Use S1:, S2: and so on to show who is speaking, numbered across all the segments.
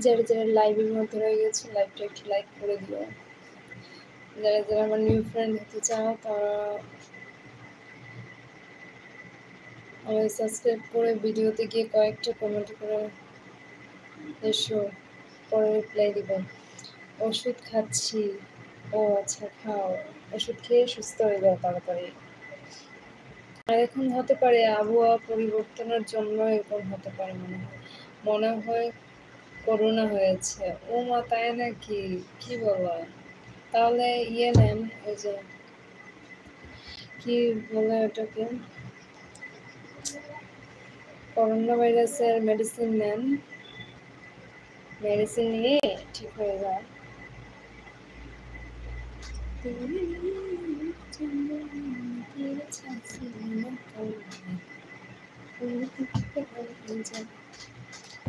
S1: যারা যারা লাইভের মধ্যে রয়ে গেছে লাইভটা একটু লাইক করে দিও। যারা যারা আমার নিউ ফ্রেন্ড হতে চাও তারা আমার সাবস্ক্রাইব করে ভিডিওতে গিয়ে কয়েকটা কমেন্ট করে এসো, পরে রিপ্লাই দিব। ওষুধ খাচ্ছি। ও আচ্ছা, খাও। ওষুধ খেয়ে সুস্থ হয়ে যাও তাড়াতাড়ি। আর এখন হতে পারে আবহাওয়া পরিবর্তনের জন্য এরকম হতে পারে মনে হয় করোনা হয়েছে। ও মা, তাই নাকি? কি বলো? তাহলে ইয়ে নেন, ওই যে কি বলে ওটাকে, করোনা ভাইরাসের মেডিসিন নেন, মেডিসিন নিয়ে ঠিক হয়ে যান।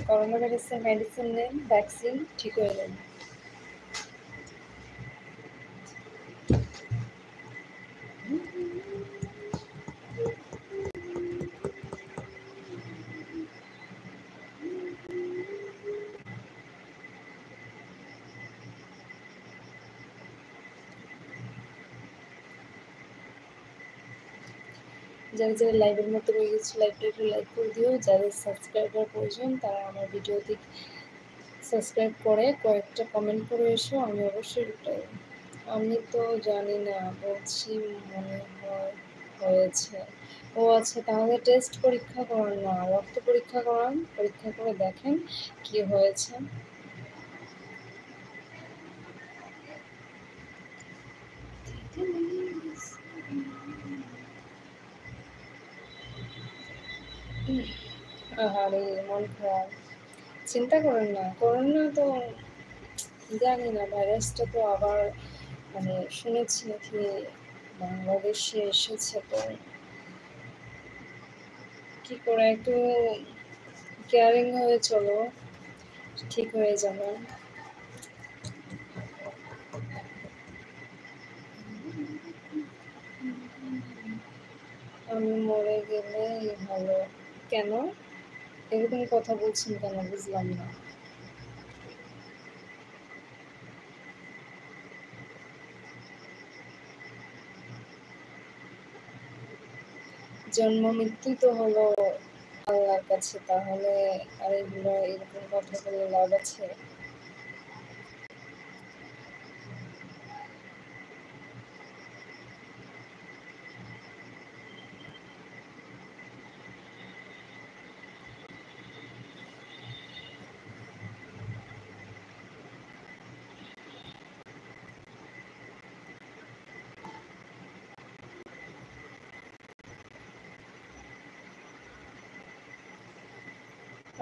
S1: করোনা ভাইরাসের মেডিসিন নেন, ভ্যাকসিন, ঠিক হয়ে যাবে। যারা যারা লাইভের মধ্যে রয়ে গেছে লাইভটা একটু লাইক করে দিও। যাদের সাবস্ক্রাইবার প্রয়োজন তারা আমার ভিডিওতে সাবস্ক্রাইব করে কয়েকটা কমেন্ট করে এসো, আমি অবশ্যই রিপ্লাই। আমি তো জানি না, বলছি মনে হয় হয়েছে। ও আচ্ছা, তাহলে টেস্ট পরীক্ষা করান না, রক্ত পরীক্ষা করান, পরীক্ষা করে দেখেন কি হয়েছে। আহারে, মন খারাপ। চিন্তা করেন না, করোনা তো জানি না, ভাইরাসটা তো আবার শুনেছি নাকি বাংলাদেশে এসেছে, তো কি করে একটু কেয়ারিং হয়ে চলো, ঠিক হয়ে যাবেন। আমি মরে গেলে ভালো। কেন এরকম কথা বলছেন কেন, বুঝলাম না। জন্ম মৃত্যু তো হলো আল্লাহর কাছে, তাহলে আর এগুলো এরকম কথা বলে লাভ আছে?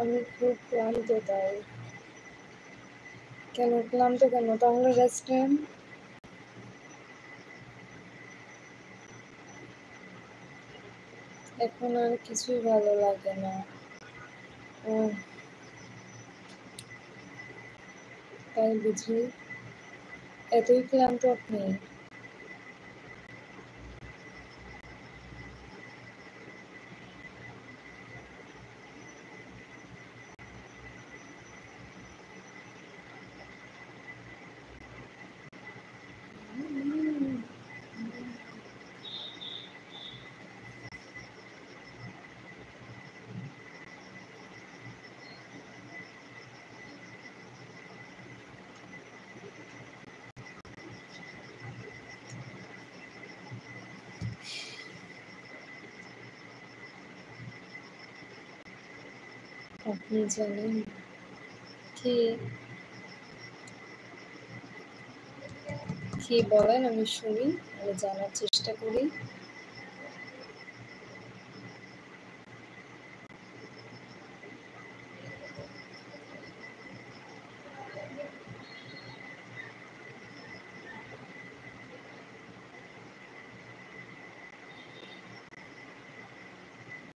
S1: আমি খুব ক্লান্ত, তাই। কেন ক্লান্ত কেন? তাহলে রেস্ট নেন। এখন আর কিছুই ভালো লাগে না। ও, তাই বুঝি? এতই ক্লান্ত আপনি? আপনি জানেন কি? কি বলেন, আমি শুনি, আমি জানার চেষ্টা করি।